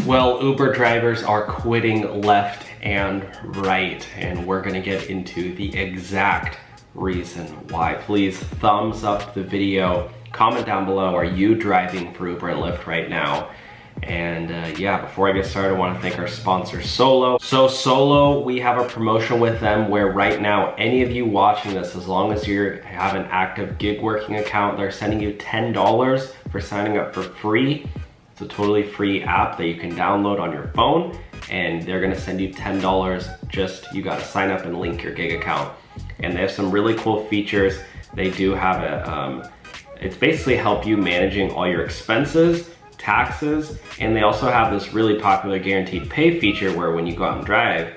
Well, Uber drivers are quitting left and right, and we're gonna get into the exact reason why. Please thumbs up the video, comment down below, are you driving for Uber and Lyft right now? And yeah, before I get started, I wanna thank our sponsor, Solo. So Solo, we have a promotion with them where right now, any of you watching this, as long as you have an active gig working account, they're sending you $10 for signing up for free. It's a totally free app that you can download on your phone, and they're gonna send you $10, just you gotta sign up and link your gig account. And they have some really cool features. They do have it's basically help you managing all your expenses, taxes, and they also have this really popular guaranteed pay feature where when you go out and drive,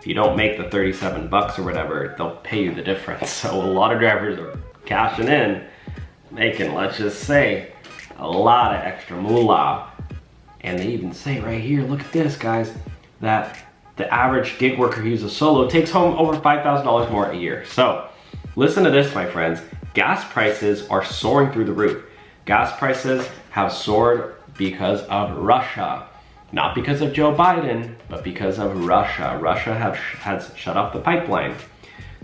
if you don't make the 37 bucks or whatever, they'll pay you the difference. So a lot of drivers are cashing in, making, let's just say, a lot of extra moolah. And they even say right here, look at this guys, that the average gig worker who uses Solo takes home over $5,000 more a year. So listen to this, my friends. Gas prices are soaring through the roof. Gas prices have soared because of Russia. Not because of Joe Biden, but because of Russia. Russia has shut off the pipeline.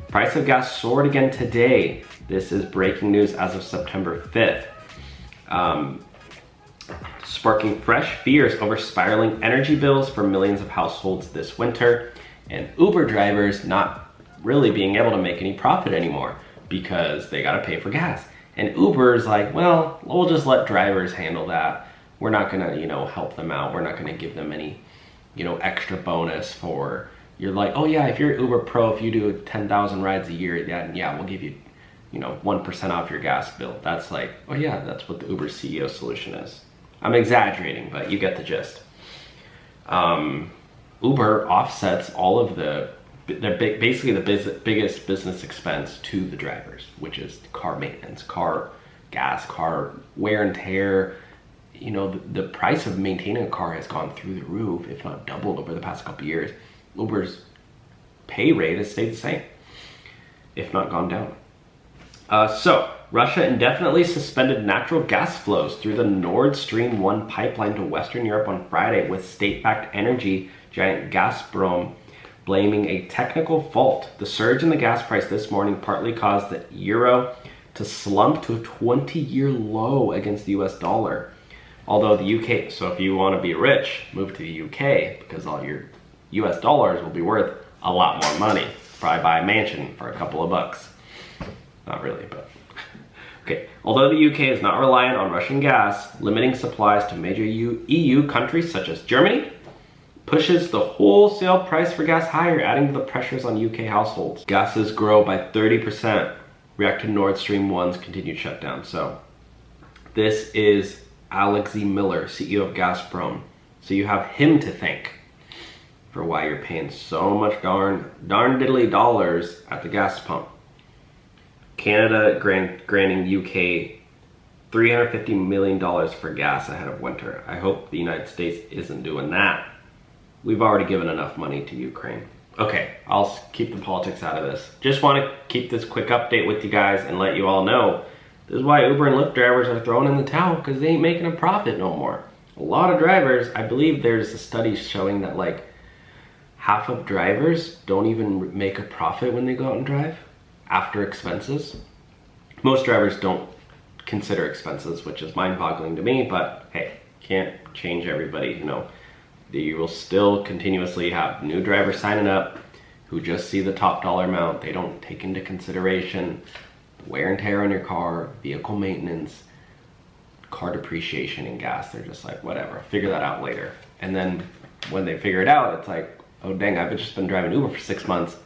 Price of gas soared again today. This is breaking news as of September 5th. Sparking fresh fears over spiraling energy bills for millions of households this winter, and Uber drivers not really being able to make any profit anymore because they gotta pay for gas. And Uber's like, well, we'll just let drivers handle that. We're not gonna, help them out. We're not gonna give them any, extra bonus for, you're like, oh yeah, if you're Uber Pro, if you do 10,000 rides a year, yeah, we'll give you, 1% off your gas bill. That's like, oh yeah, that's what the Uber CEO solution is. I'm exaggerating, but you get the gist. Uber offsets all of basically the biggest business expense to the drivers, which is car maintenance, car gas, car wear and tear. The price of maintaining a car has gone through the roof, if not doubled over the past couple of years. Uber's pay rate has stayed the same, if not gone down. So, Russia indefinitely suspended natural gas flows through the Nord Stream 1 pipeline to Western Europe on Friday, with state-backed energy giant Gazprom blaming a technical fault. The surge in the gas price this morning partly caused the euro to slump to a 20-year low against the US dollar. Although the UK, so if you want to be rich, move to the UK, because all your US dollars will be worth a lot more money. Probably buy a mansion for a couple of bucks. Not really, but okay. Although the UK is not reliant on Russian gas, limiting supplies to major EU countries such as Germany pushes the wholesale price for gas higher, adding to the pressures on UK households. Gases grow by 30%, react to Nord Stream 1's continued shutdown. So this is Alexei Miller, CEO of Gazprom. So you have him to thank for why you're paying so much darn diddly dollars at the gas pump. Canada granting UK $350 million for gas ahead of winter. I hope the United States isn't doing that. We've already given enough money to Ukraine. Okay, I'll keep the politics out of this. Just want to keep this quick update with you guys and let you all know this is why Uber and Lyft drivers are throwing in the towel, because they ain't making a profit no more. A lot of drivers, I believe there's a study showing that like half of drivers don't even make a profit when they go out and drive after expenses. Most drivers don't consider expenses, which is mind-boggling to me, but hey, can't change everybody, You will still continuously have new drivers signing up who just see the top dollar amount. They don't take into consideration wear and tear on your car, vehicle maintenance, car depreciation, and gas. They're just like, whatever, I'll figure that out later. And then when they figure it out, it's like, oh dang, I've just been driving Uber for 6 months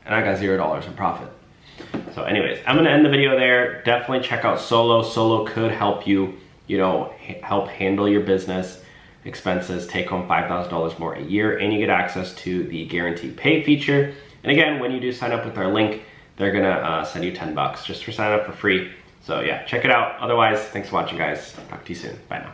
and I got $0 in profit. So anyways, I'm gonna end the video there. Definitely check out Solo. Solo could help you, help handle your business expenses, take home $5,000 more a year, and you get access to the guaranteed pay feature. And again, when you do sign up with our link, they're gonna send you 10 bucks just for signing up for free. So yeah, check it out. Otherwise, thanks for watching guys. Talk to you soon. Bye now.